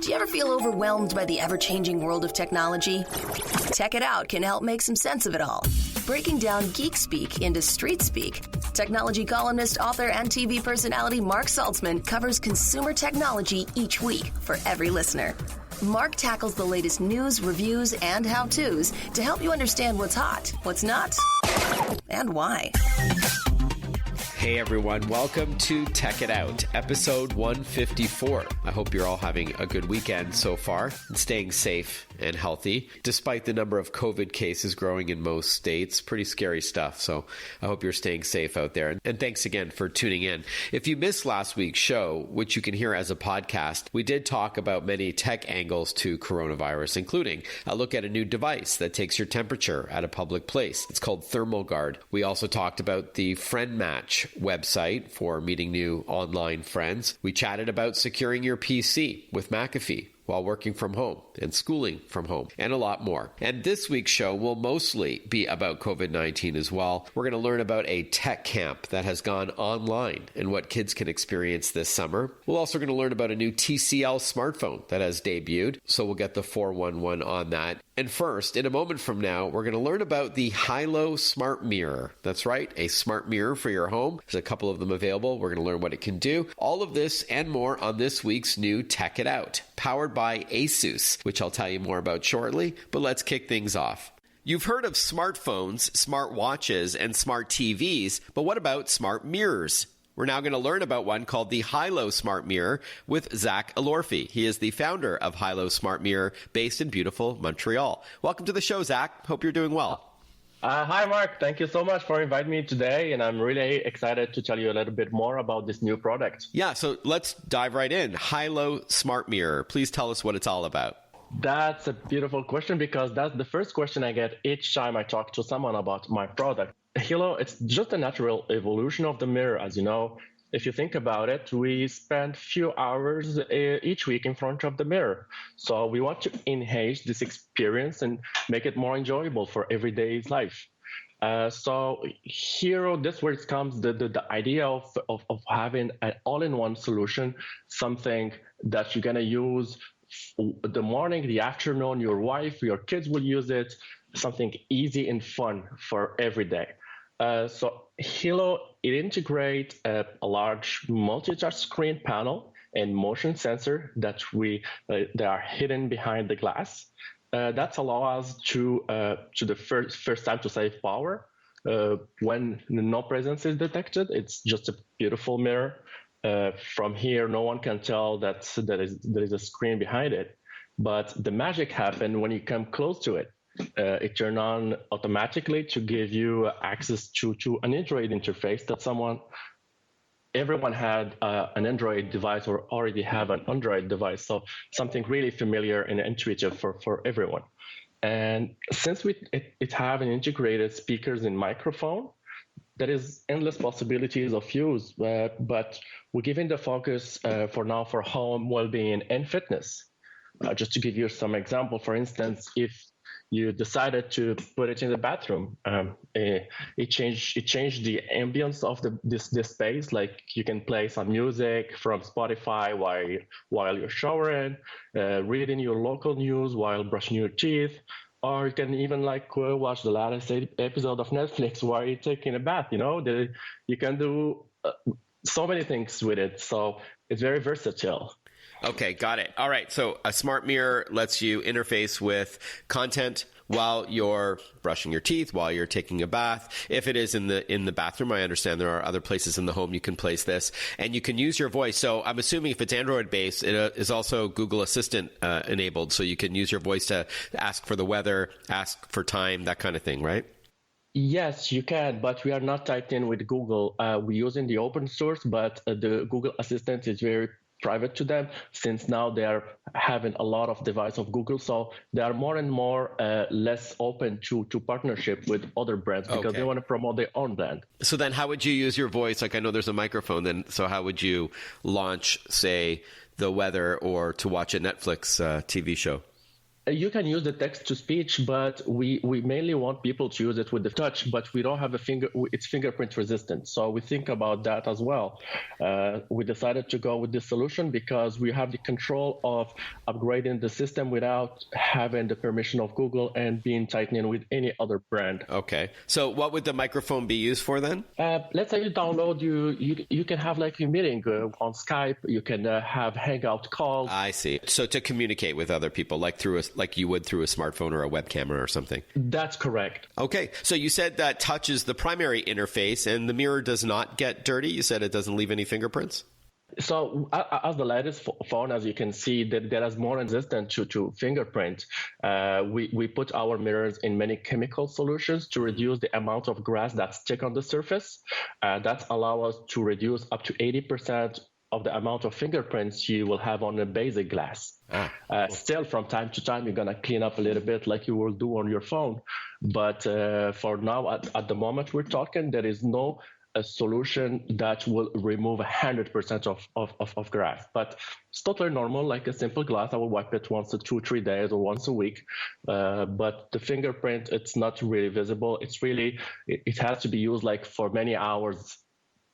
Do you ever feel overwhelmed by the ever-changing world of technology? Tech It Out can help make some sense of it all. Breaking down geek speak into street speak, technology columnist, author, and TV personality Mark Saltzman covers consumer technology each week for every listener. Mark tackles the latest news, reviews, and how-tos to help you understand what's hot, what's not, and why. Hey everyone, welcome to Tech It Out, episode 154. I hope you're all having a good weekend so far and staying safe and healthy, despite the number of COVID cases growing in most states. Pretty scary stuff, so I hope you're staying safe out there. And thanks again for tuning in. If you missed last week's show, which you can hear as a podcast, we did talk about many tech angles to coronavirus, including a look at a new device that takes your temperature at a public place. It's called Thermal Guard. We also talked about the Friend Match website for meeting new online friends. We chatted about securing your PC with McAfee while working from home and schooling from home, and a lot more. And this week's show will mostly be about COVID-19 as well. We're going to learn about a tech camp that has gone online and what kids can experience this summer. We're also going to learn about a new TCL smartphone that has debuted, so we'll get the 411 on that. And first, in a moment from now, we're going to learn about the Hilo Smart Mirror. That's right, a smart mirror for your home. There's a couple of them available. We're going to learn what it can do. All of this and more on this week's new Tech It Out, powered by Asus, which I'll tell you more about shortly, but let's kick things off. You've heard of smartphones, smart watches, and smart TVs, but what about smart mirrors? We're now going to learn about one called the Hilo Smart Mirror with Zach Alorfi. He is the founder of Hilo Smart Mirror, based in beautiful Montreal. Welcome to the show, Zach. Hope you're doing well. Hi, Mark. Thank you so much for inviting me today, and I'm really excited to tell you a little bit more about this new product. Yeah, so let's dive right in. Hilo Smart Mirror. Please tell us what it's all about. That's a beautiful question because that's the first question I get each time I talk to someone about my product. Hilo, it's just a natural evolution of the mirror. As you know, if you think about it, we spend few hours each week in front of the mirror. So we want to enhance this experience and make it more enjoyable for everyday life. So here, that's where it comes, the idea of having an all-in-one solution, something that you're going to use the morning, the afternoon, your wife, your kids will use it, something easy and fun for every day. So Hilo, it integrates a large multi-touch screen panel and motion sensor that they are hidden behind the glass. That allows us to the first time to save power when no presence is detected. It's just a beautiful mirror. From here, no one can tell that there is a screen behind it. But the magic happens when you come close to it. It turns on automatically to give you access to an Android interface that everyone had an Android device or already have an Android device. So something really familiar and intuitive for everyone. And since it have an integrated speakers and microphone, there is endless possibilities of use, but we're giving the focus for now for home well-being and fitness. Just to give you some example, for instance, if you decided to put it in the bathroom, it changed the ambience of this space. Like you can play some music from Spotify while you're showering, reading your local news while brushing your teeth. Or you can even watch the latest episode of Netflix while you're taking a bath. You can do so many things with it. So it's very versatile. Okay, got it. All right. So a smart mirror lets you interface with content while you're brushing your teeth, while you're taking a bath. If it is in the bathroom, I understand there are other places in the home you can place this, and you can use your voice. So I'm assuming if it's Android based, it is also Google Assistant enabled, so you can use your voice to ask for the weather, ask for time, that kind of thing, right? Yes, you can, but we are not tied in with Google. We're using the open source, but the Google Assistant is very private to them, since now they are having a lot of device of Google, so they are more and more less open to partnership with other brands because they want to promote their own brand. So then how would you use your voice? Like I know there's a microphone, then so how would you launch, say, the weather or to watch a Netflix TV show? You can use the text to speech, but we mainly want people to use it with the touch, but we don't have it's fingerprint resistant. So we think about that as well. We decided to go with this solution because we have the control of upgrading the system without having the permission of Google and being tied in with any other brand. Okay. So what would the microphone be used for then? Let's say you download, you can have like a meeting on Skype. You can have hangout calls. I see. So to communicate with other people, like you would through a smartphone or a web camera or something. That's correct. Okay. So you said that touch is the primary interface and the mirror does not get dirty. You said it doesn't leave any fingerprints? So as the latest phone, as you can see, that is more resistant to fingerprint. We put our mirrors in many chemical solutions to reduce the amount of grass that stick on the surface. That allows us to reduce up to 80% of the amount of fingerprints you will have on a basic glass. Cool. Still, from time to time, you're going to clean up a little bit like you will do on your phone. But for now, at the moment we're talking, there is no a solution that will remove 100% of grass. But it's totally normal, like a simple glass. I will wipe it once in 2-3 days or once a week. But the fingerprint, it's not really visible. It has to be used like for many hours.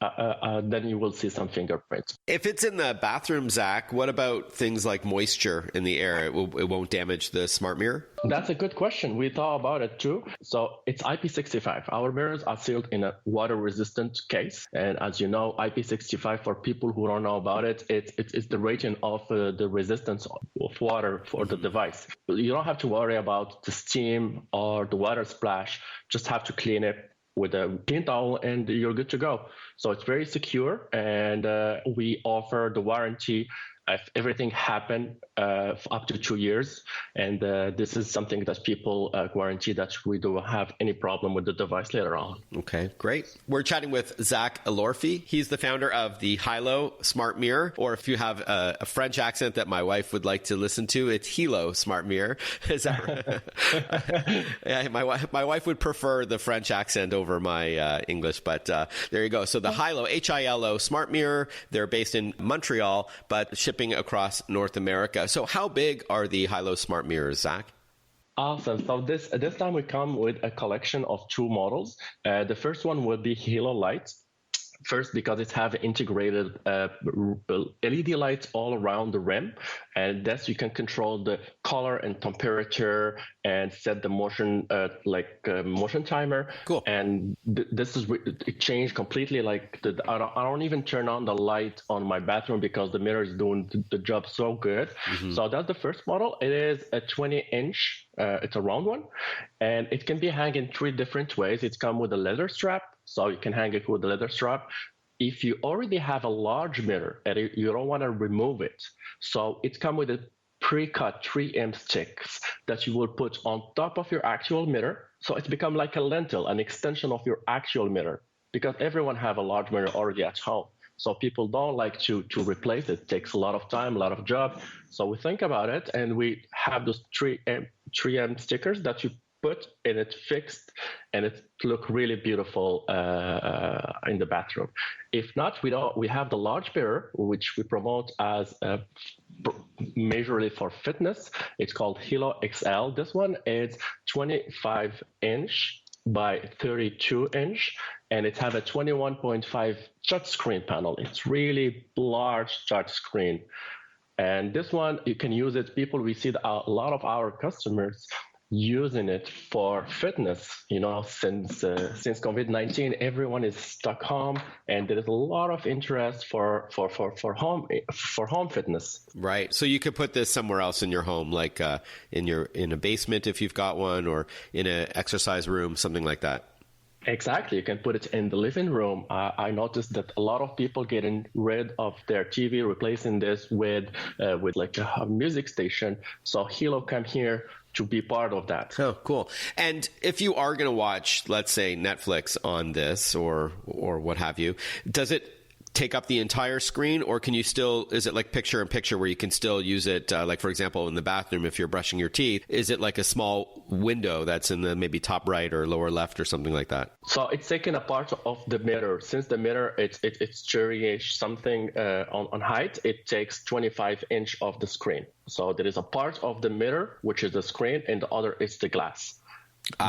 Then you will see some fingerprints. If it's in the bathroom, Zach, what about things like moisture in the air? It won't damage the smart mirror? That's a good question. We thought about it too. So it's IP65. Our mirrors are sealed in a water-resistant case. And as you know, IP65, for people who don't know about it, it's the rating of the resistance of water for the device. You don't have to worry about the steam or the water splash. Just have to clean it with a clean towel and you're good to go. So it's very secure, and we offer the warranty if everything happened up to 2 years. And this is something that people guarantee that we don't have any problem with the device later on. Okay, great. We're chatting with Zach Elorfi. He's the founder of the Hilo Smart Mirror, or if you have a French accent that my wife would like to listen to, it's Hilo Smart Mirror. Is that right? Yeah, my wife would prefer the French accent over my English, but there you go. So the Hilo, Hilo Smart Mirror, they're based in Montreal, but shipping across North America. So how big are the Hilo Smart Mirrors, Zach? Awesome. So this time we come with a collection of 2 models. The first one will be Hilo Light. First, because it have integrated LED lights all around the rim, and thus you can control the color and temperature and set the motion motion timer. Cool. And this is it changed completely. Like I don't even turn on the light on my bathroom because the mirror is doing the job so good. Mm-hmm. So that's the first model. It is a 20-inch. It's a round one, and it can be hung in 3 different ways. It's come with a leather strap. So you can hang it with a leather strap. If you already have a large mirror and you don't want to remove it, so it comes with a pre-cut 3M sticks that you will put on top of your actual mirror. So it's become like a lentil, an extension of your actual mirror, because everyone have a large mirror already at home. So people don't like to replace it. It takes a lot of time, a lot of job. So we think about it, and we have those 3M stickers that you put, and it's fixed, and it look really beautiful in the bathroom. If not, we have the large mirror, which we promote as majorly for fitness. It's called Hilo XL. This one is 25-inch by 32-inch, and it have a 21.5 touch screen panel. It's really large touch screen. And this one, you can use it. We see a lot of our customers using it for fitness. Since COVID-19, everyone is stuck home, and there is a lot of interest for home fitness. Right. So you could put this somewhere else in your home, like in a basement if you've got one, or in an exercise room, something like that. Exactly. You can put it in the living room. I noticed that a lot of people getting rid of their TV, replacing this with like a music station. So Hilo come here to be part of that. Oh, cool. And if you are going to watch, let's say, Netflix on this or what have you, does it take up the entire screen, or can you still, is it like picture in picture where you can still use it, like for example in the bathroom if you're brushing your teeth? Is it like a small window that's in the maybe top right or lower left or something like that? So it's taken a part of the mirror. Since the mirror it's 30-ish something on height, it takes 25 inch of the screen. So there is a part of the mirror which is the screen, and the other is the glass.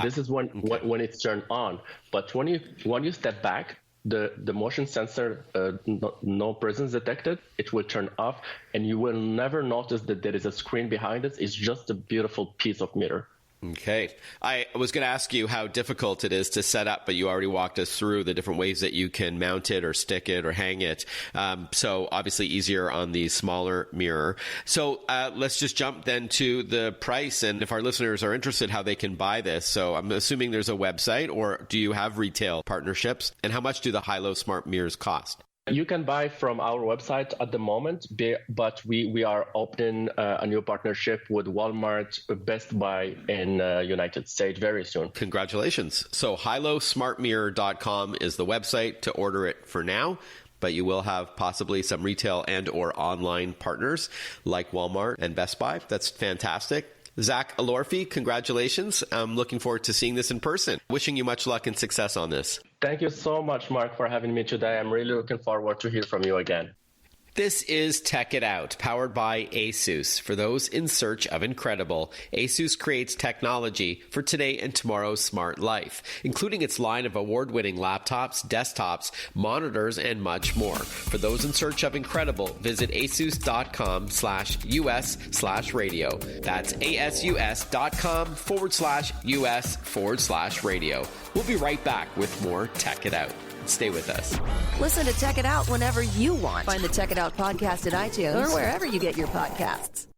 This is when it's turned on. But when you step back, the motion sensor, no presence detected, it will turn off, and you will never notice that there is a screen behind it. It's just a beautiful piece of mirror. Okay. I was going to ask you how difficult it is to set up, but you already walked us through the different ways that you can mount it or stick it or hang it. So obviously easier on the smaller mirror. So let's just jump then to the price, and if our listeners are interested, how they can buy this. So I'm assuming there's a website, or do you have retail partnerships? And how much do the Hilo Smart Mirrors cost? You can buy from our website at the moment, but we are opening a new partnership with Walmart, Best Buy in United States very soon. Congratulations. So hilosmartmirror.com is the website to order it for now, but you will have possibly some retail and or online partners like Walmart and Best Buy. That's fantastic. Zach Alorfi, congratulations. I'm looking forward to seeing this in person. Wishing you much luck and success on this. Thank you so much, Mark, for having me today. I'm really looking forward to hear from you again. This is Tech It Out, powered by ASUS. For those in search of incredible, ASUS creates technology for today and tomorrow's smart life, including its line of award-winning laptops, desktops, monitors, and much more. For those in search of incredible, visit asus.com/US/radio. That's asus.com/US/radio. We'll be right back with more Tech It Out. Stay with us. Listen to Tech It Out whenever you want. Find the Tech It Out podcast at iTunes or wherever you get your podcasts.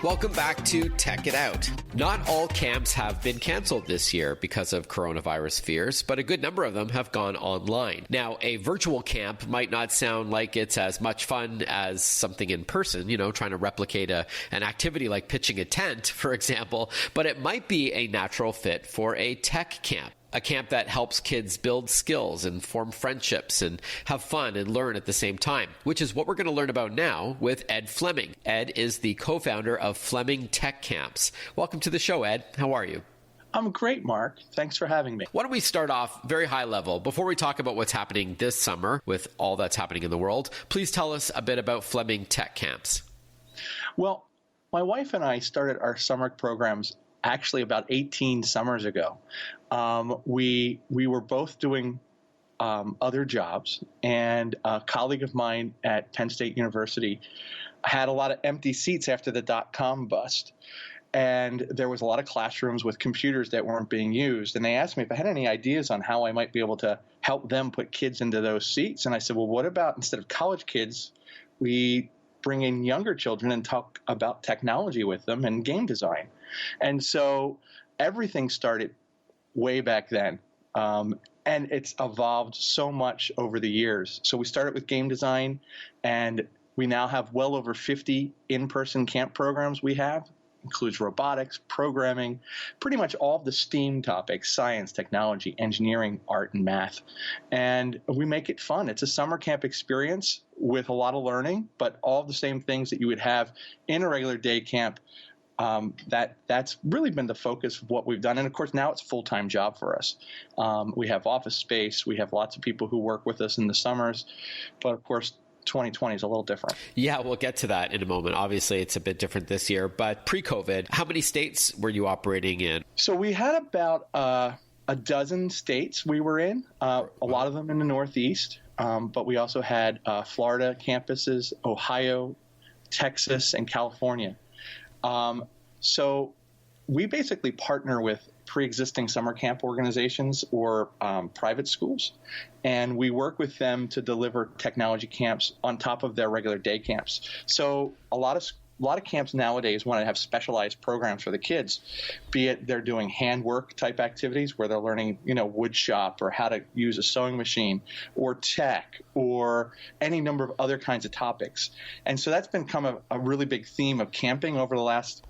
Welcome back to Tech It Out. Not all camps have been canceled this year because of coronavirus fears, but a good number of them have gone online. Now, a virtual camp might not sound like it's as much fun as something in person, trying to replicate an activity like pitching a tent, for example, but it might be a natural fit for a tech camp. A camp that helps kids build skills and form friendships and have fun and learn at the same time, which is what we're going to learn about now with Ed Fleming. Ed is the co-founder of Fleming Tech Camps. Welcome to the show, Ed. How are you? I'm great, Mark. Thanks for having me. Why don't we start off very high level? Before we talk about what's happening this summer with all that's happening in the world, please tell us a bit about Fleming Tech Camps. Well, my wife and I started our summer programs actually about 18 summers ago. We were both doing other jobs, and a colleague of mine at Penn State University had a lot of empty seats after the dot-com bust. And there was a lot of classrooms with computers that weren't being used. And they asked me if I had any ideas on how I might be able to help them put kids into those seats. And I said, well, what about instead of college kids, we bring in younger children and talk about technology with them and game design. And so everything started way back then. And it's evolved so much over the years. So we started with game design, and we now have well over 50 in-person camp programs we have. Includes robotics, programming, pretty much all of the STEAM topics, science, technology, engineering, art, and math. And we make it fun. It's a summer camp experience with a lot of learning, but all the same things that you would have in a regular day camp. That's really been the focus of what we've done. And of course, now it's a full-time job for us. We have office space. We have lots of people who work with us in the summers. But of course, 2020 is a little different. Yeah, we'll get to that in a moment. Obviously, it's a bit different this year, but pre-COVID, how many states were you operating in? So we had about a dozen states we were in, a lot of them in the Northeast, but we also had Florida campuses, Ohio, Texas, and California. So we basically partner with pre-existing summer camp organizations or private schools, and we work with them to deliver technology camps on top of their regular day camps. So a lot of a lot of camps nowadays want to have specialized programs for the kids, be it they're doing handwork type activities where they're learning, wood shop or how to use a sewing machine or tech or any number of other kinds of topics. And so that's become a really big theme of camping over the last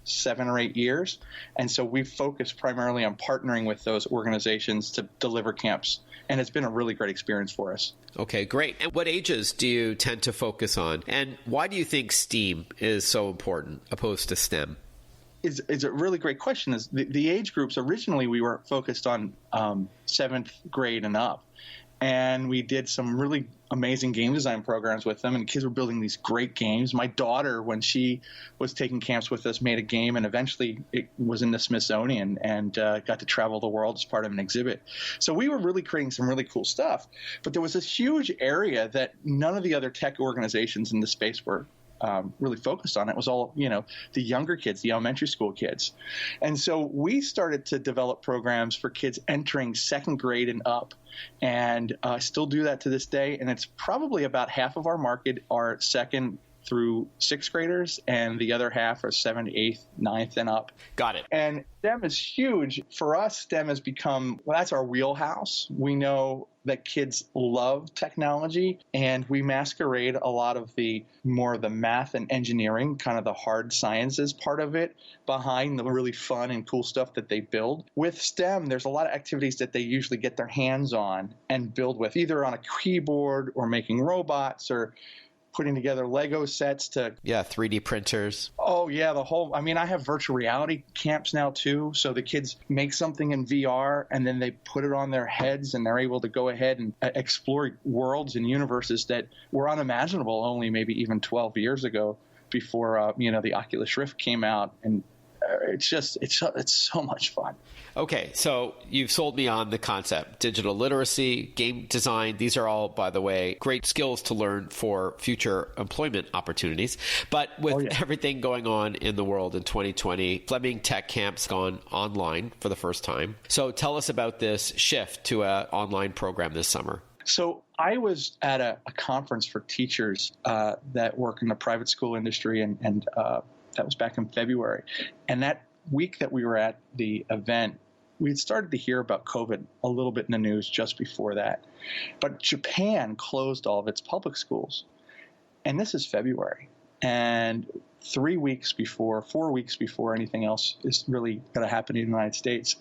7 or 8 years. And so we've focused primarily on partnering with those organizations to deliver camps. And it's been a really great experience for us. Okay, great. And what ages do you tend to focus on? And why do you think STEAM is so important opposed to STEM? Is a really great question. Is the age groups, originally we were focused on 7th grade and up. And we did some really amazing game design programs with them, and kids were building these great games. My daughter, when she was taking camps with us, made a game, and eventually it was in the Smithsonian and got to travel the world as part of an exhibit. So we were really creating some really cool stuff. But there was this huge area that none of the other tech organizations in the space were really focused on. It was all, the younger kids, the elementary school kids. And so we started to develop programs for kids entering 2nd grade and up. And still do that to this day. And it's probably about half of our market are 2nd through 6th graders, and the other half are 7th, 8th, 9th, and up. Got it. And STEM is huge. For us, STEM has become, that's our wheelhouse. We know that kids love technology, and we masquerade a lot of the math and engineering, kind of the hard sciences part of it, behind the really fun and cool stuff that they build. With STEM, there's a lot of activities that they usually get their hands on and build with, either on a keyboard or making robots or putting together Lego sets to... Yeah, 3D printers. Oh, yeah, I have virtual reality camps now, too. So the kids make something in VR, and then they put it on their heads, and they're able to go ahead and explore worlds and universes that were unimaginable only maybe even 12 years ago before, the Oculus Rift came out. And it's so much fun. Okay, so you've sold me on the concept. Digital literacy, game design, these are all, by the way, great skills to learn for future employment opportunities. But with everything going on in the world in 2020, Fleming Tech Camps gone online for the first time. So tell us about this shift to an online program this summer. So I was at a conference for teachers that work in the private school industry, and that was back in February. And that week that we were at the event, we had started to hear about COVID a little bit in the news just before that. But Japan closed all of its public schools. And this is February. And 4 weeks before anything else is really going to happen in the United States.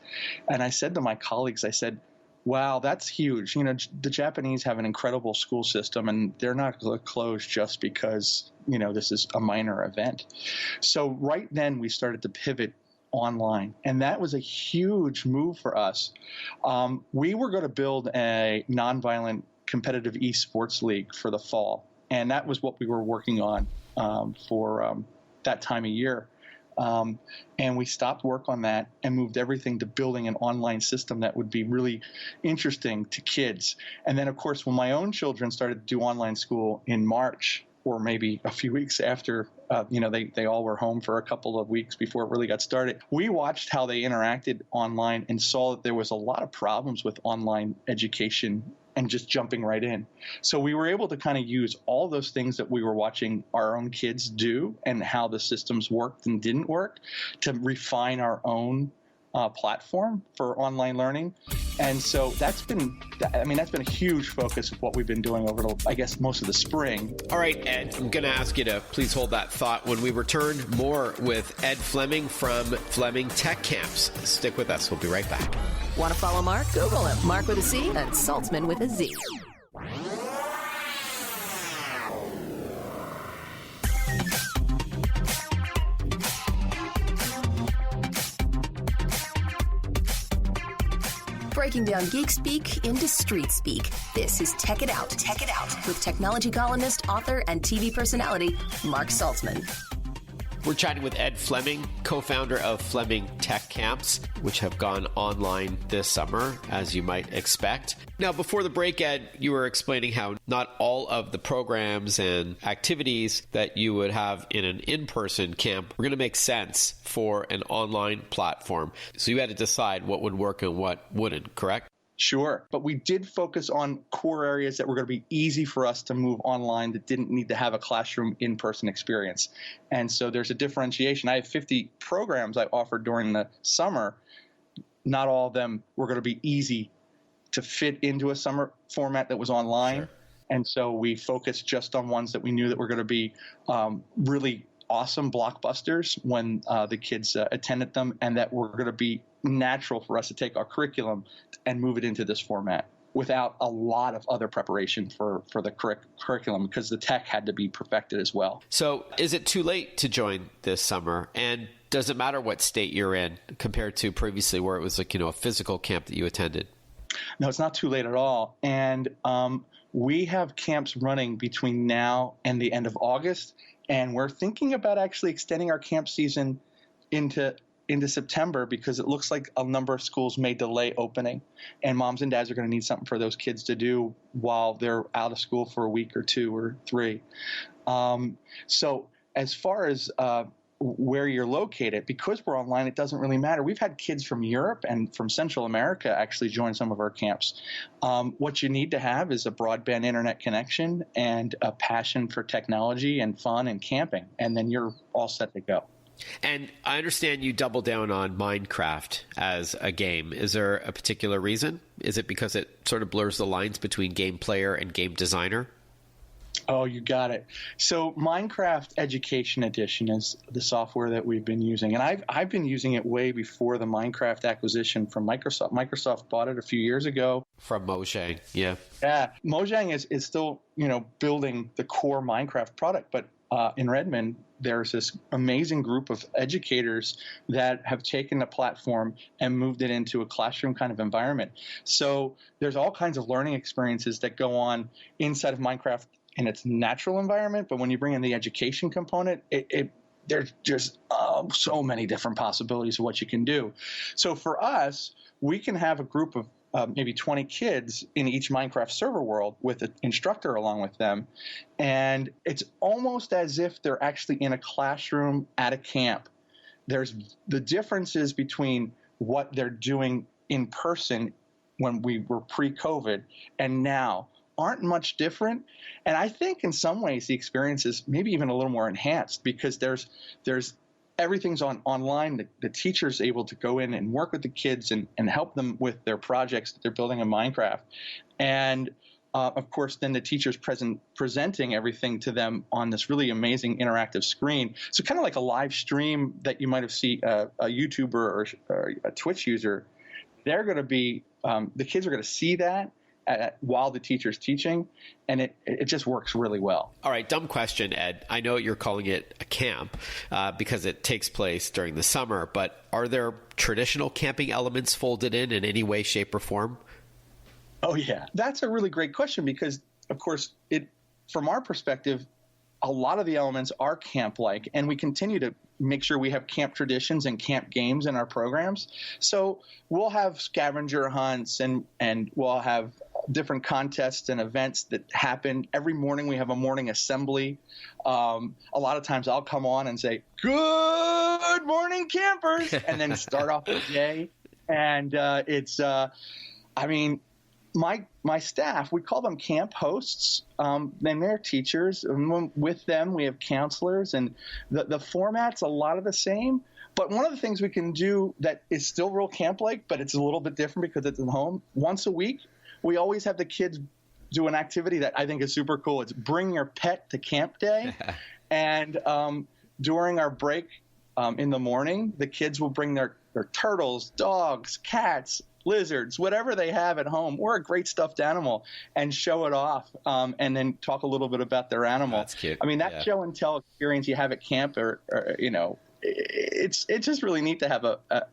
And I said to my colleagues, I said, wow, that's huge. The Japanese have an incredible school system, and they're not going to close just because, this is a minor event. So right then we started to pivot online, and that was a huge move for us. We were going to build a nonviolent competitive esports league for the fall, and that was what we were working on for that time of year. And we stopped work on that and moved everything to building an online system that would be really interesting to kids. And then, of course, when my own children started to do online school in March, or maybe a few weeks after, they all were home for a couple of weeks before it really got started, we watched how they interacted online and saw that there was a lot of problems with online education and just jumping right in. So we were able to kind of use all those things that we were watching our own kids do and how the systems worked and didn't work to refine our own platform for online learning. And so that's been a huge focus of what we've been doing over most of the spring. All right, Ed, I'm going to ask you to please hold that thought. When we return, more with Ed Fleming from Fleming Tech Camps. Stick with us. We'll be right back. Want to follow Mark? Google him. Mark with a C and Saltzman with a Z. Breaking down geek speak into street speak. This is Tech It Out. Tech It Out with technology columnist, author, and TV personality Mark Saltzman. We're chatting with Ed Fleming, co-founder of Fleming Tech Camps, which have gone online this summer, as you might expect. Now, before the break, Ed, you were explaining how not all of the programs and activities that you would have in an in-person camp were going to make sense for an online platform. So you had to decide what would work and what wouldn't, correct? Sure. But we did focus on core areas that were going to be easy for us to move online that didn't need to have a classroom in-person experience. And so there's a differentiation. I have 50 programs I offered during the summer. Not all of them were going to be easy to fit into a summer format that was online. Sure. And so we focused just on ones that we knew that were going to be really awesome blockbusters when the kids attended them, and that were going to be natural for us to take our curriculum and move it into this format without a lot of other preparation for the curriculum, because the tech had to be perfected as well. So is it too late to join this summer? And does it matter what state you're in compared to previously where it was like, a physical camp that you attended? No, it's not too late at all. And we have camps running between now and the end of August. And we're thinking about actually extending our camp season into September, because it looks like a number of schools may delay opening, and moms and dads are going to need something for those kids to do while they're out of school for a week or 2 or 3. So as far as where you're located, because we're online, it doesn't really matter. We've had kids from Europe and from Central America actually join some of our camps. What you need to have is a broadband internet connection and a passion for technology and fun and camping, and then you're all set to go. And I understand you double down on Minecraft as a game. Is there a particular reason? Is it because it sort of blurs the lines between game player and game designer? Oh, you got it. So Minecraft Education Edition is the software that we've been using. And I've been using it way before the Minecraft acquisition from Microsoft. Microsoft bought it a few years ago. From Mojang, yeah. Yeah, Mojang is still, building the core Minecraft product. But in Redmond, there's this amazing group of educators that have taken the platform and moved it into a classroom kind of environment. So there's all kinds of learning experiences that go on inside of Minecraft in its natural environment, but when you bring in the education component, there's just so many different possibilities of what you can do. So for us, we can have a group of maybe 20 kids in each Minecraft server world with an instructor along with them, and it's almost as if they're actually in a classroom at a camp. There's the differences between what they're doing in person when we were pre-COVID and now aren't much different. And I think in some ways the experience is maybe even a little more enhanced, because there's everything's online. The teacher's able to go in and work with the kids and help them with their projects that they're building in Minecraft. And of course, then the teacher's presenting everything to them on this really amazing interactive screen. So kind of like a live stream that you might have seen a YouTuber or a Twitch user. They're going to be, the kids are going to see that while the teacher's teaching, and it just works really well. All right, dumb question, Ed. I know you're calling it a camp because it takes place during the summer, but are there traditional camping elements folded in any way, shape, or form? Oh, yeah. That's a really great question because, of course, from our perspective, a lot of the elements are camp-like, and we continue to make sure we have camp traditions and camp games in our programs. So we'll have scavenger hunts and we'll have different contests and events that happen. Every morning we have a morning assembly. A lot of times I'll come on and say, "Good morning, campers," and then start off the day. And my staff, we call them camp hosts, and they're teachers. And with them, we have counselors, and the format's a lot of the same. But one of the things we can do that is still real camp-like, but it's a little bit different because it's at home, once a week, we always have the kids do an activity that I think is super cool. It's bring your pet to camp day. And during our break in the morning, the kids will bring their turtles, dogs, cats, lizards, whatever they have at home, or a great stuffed animal, and show it off, and then talk a little bit about their animal. That's cute. I mean, that show and tell experience you have at camp, or it's just really neat to have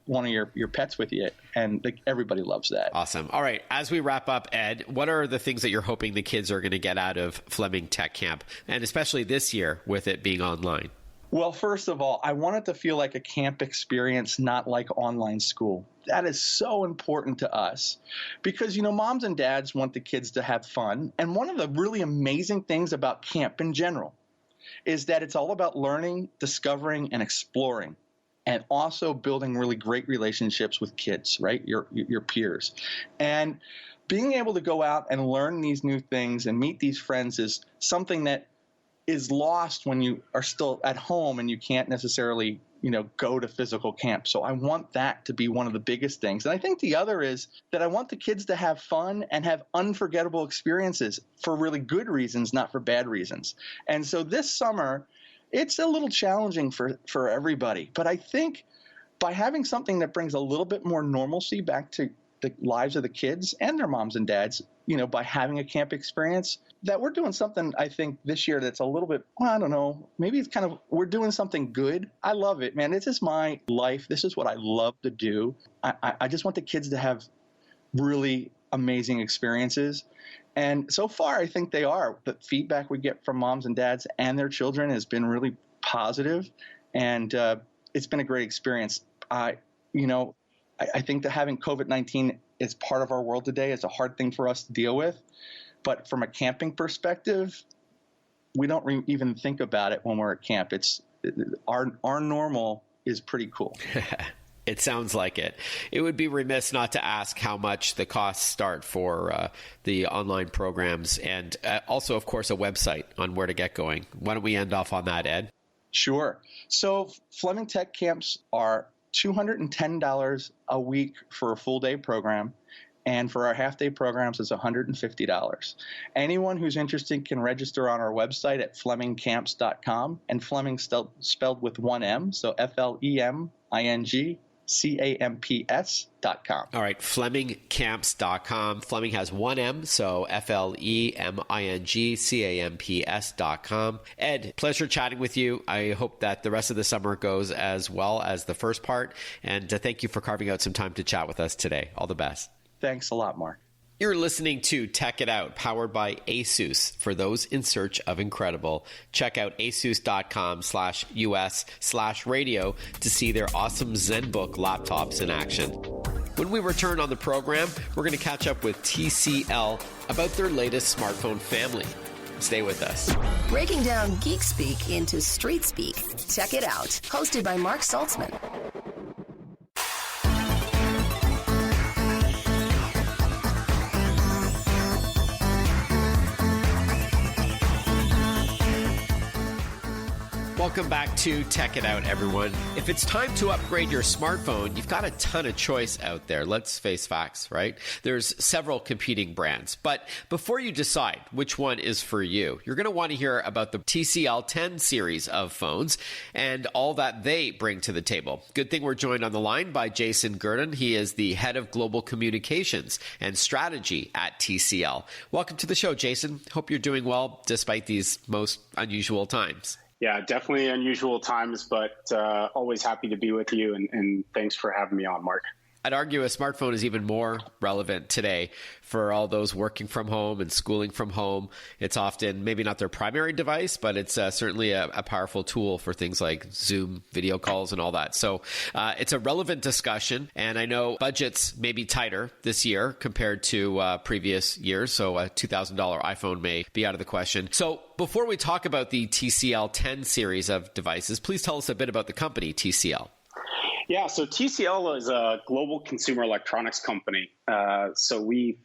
one of your pets with you, and everybody loves that. Awesome. All right, as we wrap up, Ed, what are the things that you're hoping the kids are going to get out of Fleming Tech Camp, and especially this year with it being online? Well, first of all, I want it to feel like a camp experience, not like online school. That is so important to us because, moms and dads want the kids to have fun. And one of the really amazing things about camp in general is that it's all about learning, discovering, and exploring. and also building really great relationships with kids, right? Your peers. And being able to go out and learn these new things and meet these friends is something that is lost when you are still at home and you can't necessarily, go to physical camp. So I want that to be one of the biggest things. And I think the other is that I want the kids to have fun and have unforgettable experiences for really good reasons, not for bad reasons. And so this summer, it's a little challenging for everybody. But I think by having something that brings a little bit more normalcy back to the lives of the kids and their moms and dads, by having a camp experience, that we're doing something, I think, this year that's a little bit, I don't know, maybe it's we're doing something good. I love it, man. This is my life. This is what I love to do. I just want the kids to have really amazing experiences. And so far, I think they are. The feedback we get from moms and dads and their children has been really positive, and it's been a great experience. I think that having COVID-19 is part of our world today. It's a hard thing for us to deal with. But from a camping perspective, we don't even think about it when we're at camp. It's our normal is pretty cool. It sounds like it. It would be remiss not to ask how much the costs start for the online programs, and also, of course, a website on where to get going. Why don't we end off on that, Ed? Sure. So Fleming Tech Camps are $210 a week for a full-day program. And for our half-day programs, it's $150. Anyone who's interested can register on our website at flemingcamps.com, and Fleming spelled with one M, so FlemingCamps.com. All right, flemingcamps.com. Fleming has one M, so FlemingCamps.com. Ed, pleasure chatting with you. I hope that the rest of the summer goes as well as the first part, and thank you for carving out some time to chat with us today. All the best. Thanks a lot, Mark. You're listening to Tech It Out, powered by ASUS. For those in search of incredible, check out asus.com/US/radio to see their awesome ZenBook laptops in action. When we return on the program, we're going to catch up with TCL about their latest smartphone family. Stay with us. Breaking down geek speak into street speak. Tech It Out, hosted by Mark Saltzman. Welcome back to Tech It Out, everyone. If it's time to upgrade your smartphone, you've got a ton of choice out there. Let's face facts, right? There's several competing brands. But before you decide which one is for you, you're going to want to hear about the TCL 10 series of phones and all that they bring to the table. Good thing we're joined on the line by Jason Gurdon. He is the head of global communications and strategy at TCL. Welcome to the show, Jason. Hope you're doing well despite these most unusual times. Yeah, definitely unusual times, but always happy to be with you, and thanks for having me on, Mark. I'd argue a smartphone is even more relevant today for all those working from home and schooling from home. It's often maybe not their primary device, but it's certainly a powerful tool for things like Zoom video calls and all that. So it's a relevant discussion. And I know budgets may be tighter this year compared to previous years. So a $2,000 iPhone may be out of the question. So before we talk about the TCL 10 series of devices, please tell us a bit about the company TCL. Yeah, so TCL is a global consumer electronics company. So we've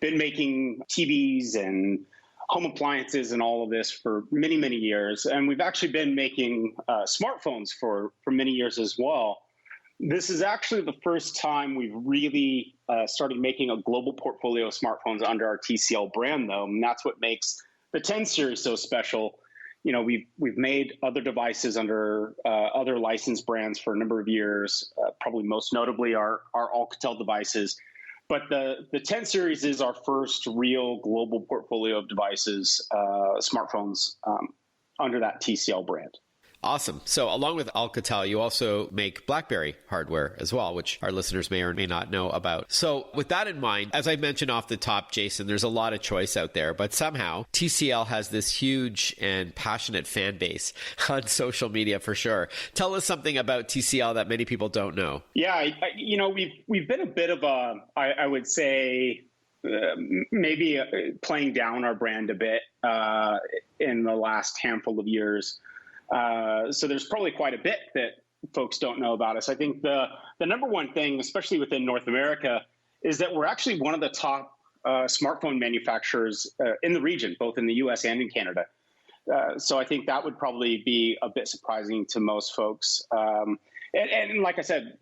been making TVs and home appliances and all of this for many, many years. And we've actually been making smartphones for many years as well. This is actually the first time we've really started making a global portfolio of smartphones under our TCL brand, though. And that's what makes the 10 series so special. You know, we've made other devices under other licensed brands for a number of years, probably most notably our Alcatel devices. But the 10 series is our first real global portfolio of devices, smartphones, under that TCL brand. Awesome. So along with Alcatel, you also make BlackBerry hardware as well, which our listeners may or may not know about. So with that in mind, as I mentioned off the top, Jason, there's a lot of choice out there, but somehow TCL has this huge and passionate fan base on social media for sure. Tell us something about TCL that many people don't know. Yeah, we've been a bit of I would say, maybe playing down our brand a bit in the last handful of years. So there's probably quite a bit folks don't know about us. I think the number one thing, especially within North America, is that we're actually one of the top smartphone manufacturers in the region, both in the US and in Canada. So I think that would probably be a bit surprising to most folks. And like I said,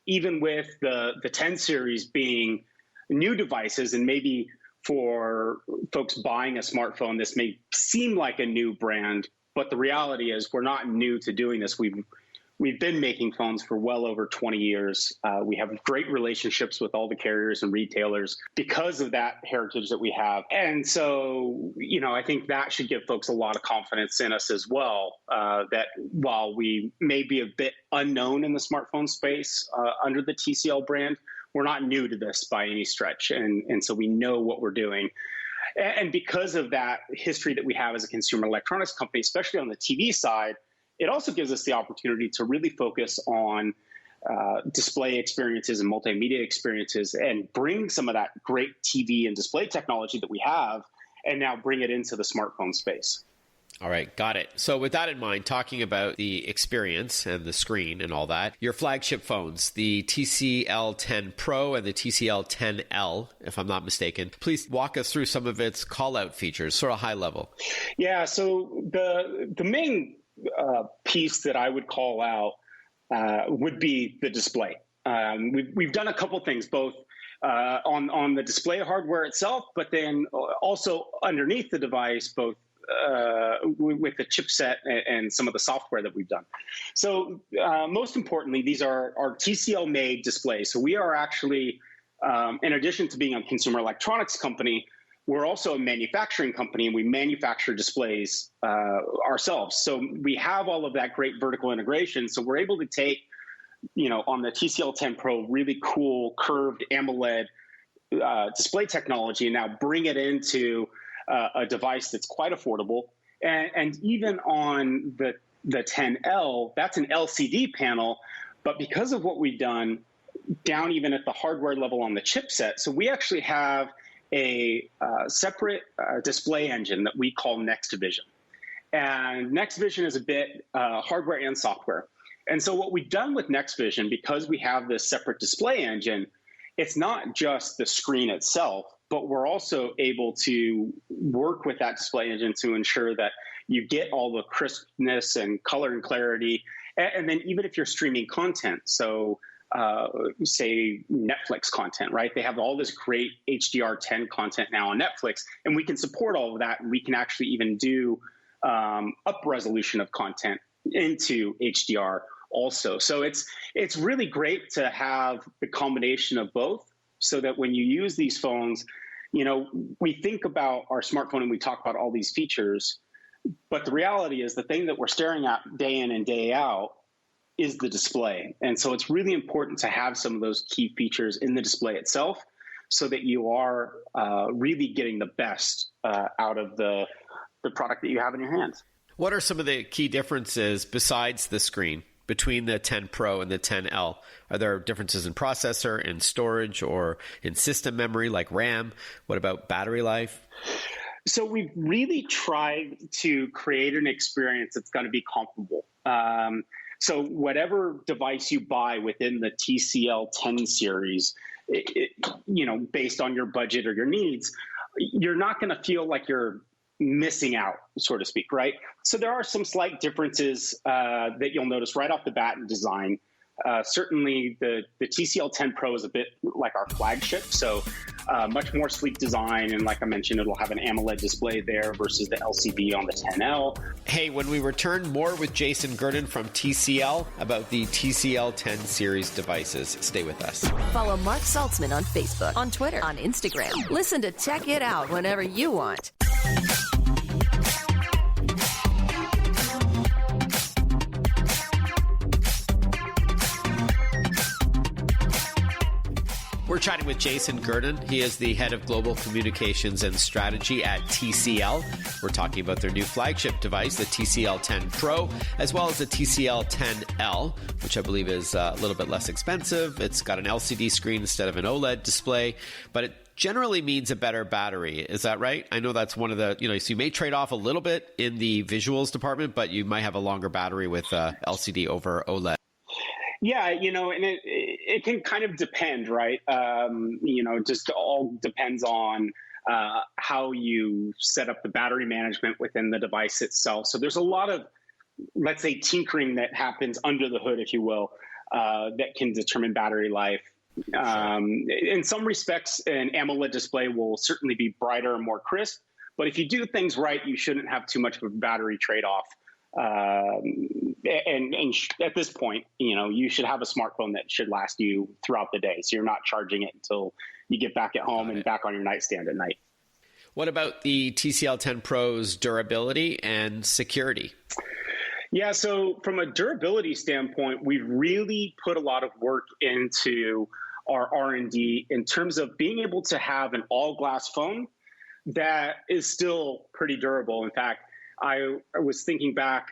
even with the 10 series being new devices, and maybe for folks buying a smartphone, this may seem like a new brand, but the reality is we're not new to doing this. We've been making phones for well over 20 years. We have great relationships with all the carriers and retailers because of that heritage that we have. And so, I think that should give folks a lot of confidence in us as well, that while we may be a bit unknown in the smartphone space under the TCL brand, we're not new to this by any stretch. And so we know what we're doing. And because of that history that we have as a consumer electronics company, especially on the TV side, it also gives us the opportunity to really focus on display experiences and multimedia experiences and bring some of that great TV and display technology that we have and now bring it into the smartphone space. All right, got it. So with that in mind, talking about the experience and the screen and all that, your flagship phones, the TCL 10 Pro and the TCL 10L, if I'm not mistaken, please walk us through some of its call-out features, sort of high level. Yeah, so the main piece that I would call out would be the display. We've done a couple things, both on the display hardware itself, but then also underneath the device, both with the chipset and some of the software that we've done. So most importantly, these are our TCL-made displays. So we are actually, in addition to being a consumer electronics company, we're also a manufacturing company, and we manufacture displays ourselves. So we have all of that great vertical integration. So we're able to take, on the TCL 10 Pro, really cool curved AMOLED display technology, and now bring it into a device that's quite affordable. And even on the 10L, that's an LCD panel. But because of what we've done down even at the hardware level on the chipset, so we actually have a separate display engine that we call NextVision. And NextVision is a bit hardware and software. And so what we've done with NextVision, because we have this separate display engine, it's not just the screen itself, but we're also able to work with that display engine to ensure that you get all the crispness and color and clarity. And then even if you're streaming content, so say Netflix content, right? They have all this great HDR10 content now on Netflix, and we can support all of that. And we can actually even do up resolution of content into HDR also. So it's really great to have the combination of both, so that when you use these phones, we think about our smartphone and we talk about all these features, but the reality is the thing that we're staring at day in and day out is the display. And so it's really important to have some of those key features in the display itself, so that you are really getting the best out of the product that you have in your hands. What are some of the key differences besides the screen between the 10 Pro and the 10L? Are there differences in processor, in storage, or in system memory like RAM? What about battery life? So we've really tried to create an experience that's going to be comparable. So whatever device you buy within the TCL 10 series, based on your budget or your needs, you're not going to feel like you're missing out, so to speak, right? So there are some slight differences that you'll notice right off the bat in design. Certainly the TCL 10 Pro is a bit like our flagship, so much more sleek design, and like I mentioned, it'll have an AMOLED display there versus the LCD on the 10L. Hey, when we return, more with Jason Gurdon from TCL about the TCL 10 series devices. Stay with us. Follow Mark Saltzman on Facebook, on Twitter, on Instagram. Listen to Tech It Out whenever you want. We're chatting with Jason Gurdon. He is the head of global communications and strategy at TCL. We're talking about their new flagship device, the TCL 10 Pro, as well as the TCL 10L, which I believe is a little bit less expensive. It's got an LCD screen instead of an OLED display, but it generally means a better battery. Is that right? I know that's one of the, so you may trade off a little bit in the visuals department, but you might have a longer battery with LCD over OLED. Yeah, and it can kind of depend, right? Just all depends on how you set up the battery management within the device itself. So there's a lot of, let's say, tinkering that happens under the hood, if you will, that can determine battery life. In some respects, an AMOLED display will certainly be brighter and more crisp, but if you do things right, you shouldn't have too much of a battery trade-off. At this point, you should have a smartphone that should last you throughout the day. So you're not charging it until you get back at home and back on your nightstand at night. What about the TCL 10 Pro's durability and security? Yeah, so from a durability standpoint, we've really put a lot of work into our R&D in terms of being able to have an all-glass phone that is still pretty durable. In fact, I was thinking back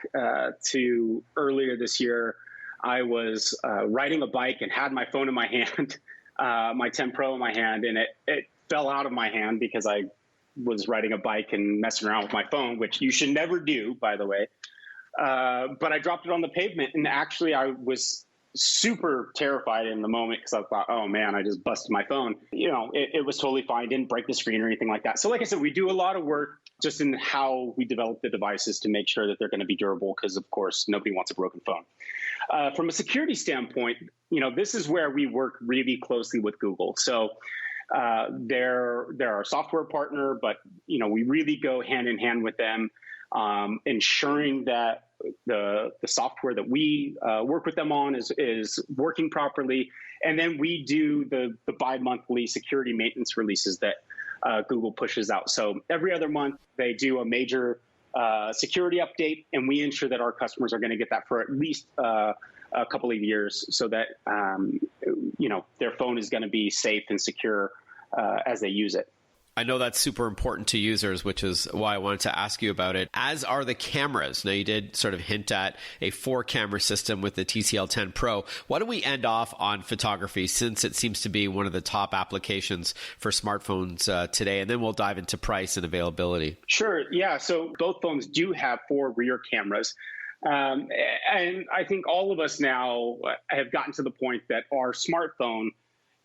to earlier this year. I was riding a bike and had my phone in my hand, my 10 Pro in my hand, and it fell out of my hand because I was riding a bike and messing around with my phone, which you should never do, by the way. But I dropped it on the pavement, and actually I was super terrified in the moment because I thought, oh man, I just busted my phone. It was totally fine, didn't break the screen or anything like that. So like I said, we do a lot of work just in how we develop the devices to make sure that they're going to be durable, because of course nobody wants a broken phone. From a security standpoint, this is where we work really closely with Google. So they're our software partner, but we really go hand in hand with them, ensuring that the software that we work with them on is working properly. And then we do the bi-monthly security maintenance releases that Google pushes out. So every other month they do a major security update, and we ensure that our customers are going to get that for at least a couple of years, so that their phone is going to be safe and secure as they use it. I know that's super important to users, which is why I wanted to ask you about it, as are the cameras. Now, you did sort of hint at a 4-camera system with the TCL 10 Pro. Why don't we end off on photography, since it seems to be one of the top applications for smartphones today, and then we'll dive into price and availability. Sure. Yeah. So both phones do have 4 rear cameras. And I think all of us now have gotten to the point that our smartphone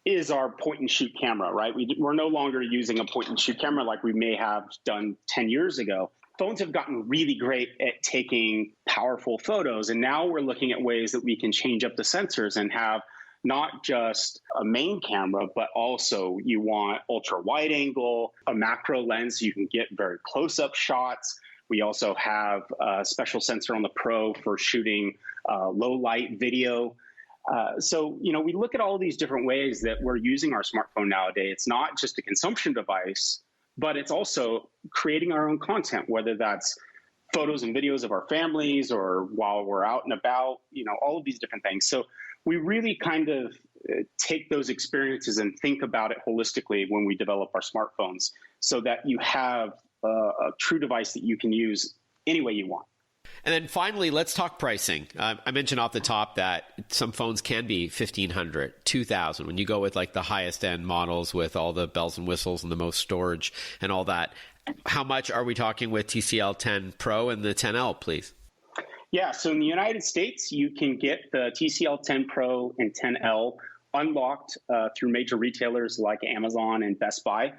is our point-and-shoot camera, right? We're no longer using a point-and-shoot camera like we may have done 10 years ago. Phones have gotten really great at taking powerful photos, and now we're looking at ways that we can change up the sensors and have not just a main camera, but also you want ultra-wide angle, a macro lens so you can get very close-up shots. We also have a special sensor on the Pro for shooting low-light video. So we look at all these different ways that we're using our smartphone nowadays. It's not just a consumption device, but it's also creating our own content, whether that's photos and videos of our families or while we're out and about, all of these different things. So we really kind of take those experiences and think about it holistically when we develop our smartphones, so that you have a true device that you can use any way you want. And then finally, let's talk pricing. I mentioned off the top that some phones can be $1,500, $2,000 when you go with like the highest end models with all the bells and whistles and the most storage and all that. How much are we talking with TCL 10 Pro and the 10L, please? Yeah, so in the United States, you can get the TCL 10 Pro and 10L unlocked through major retailers like Amazon and Best Buy.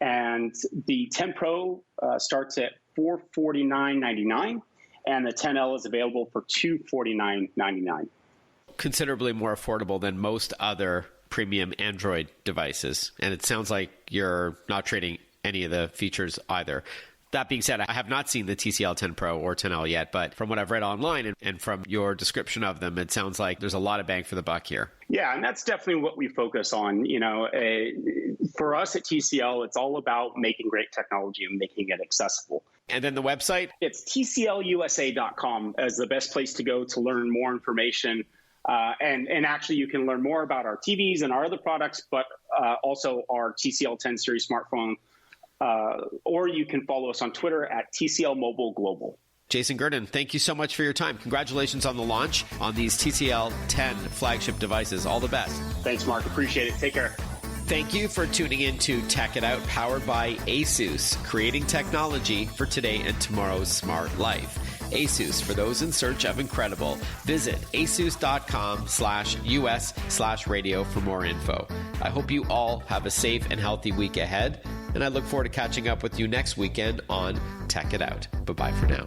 And the 10 Pro starts at $449.99. And the 10L is available for $249.99. Considerably more affordable than most other premium Android devices. And it sounds like you're not trading any of the features either. That being said, I have not seen the TCL 10 Pro or 10L yet, but from what I've read online and from your description of them, it sounds like there's a lot of bang for the buck here. Yeah, and that's definitely what we focus on. For us at TCL, it's all about making great technology and making it accessible. And then the website? It's tclusa.com as the best place to go to learn more information. And actually, you can learn more about our TVs and our other products, but also our TCL 10 series smartphone. Or you can follow us on Twitter at TCL Mobile Global. Jason Gurdon, thank you so much for your time. Congratulations on the launch on these TCL 10 flagship devices. All the best. Thanks, Mark. Appreciate it. Take care. Thank you for tuning in to Tech It Out, powered by ASUS, creating technology for today and tomorrow's smart life. ASUS, for those in search of incredible. Visit asus.com/US/radio for more info. I hope you all have a safe and healthy week ahead, and I look forward to catching up with you next weekend on Tech It Out. Bye-bye for now.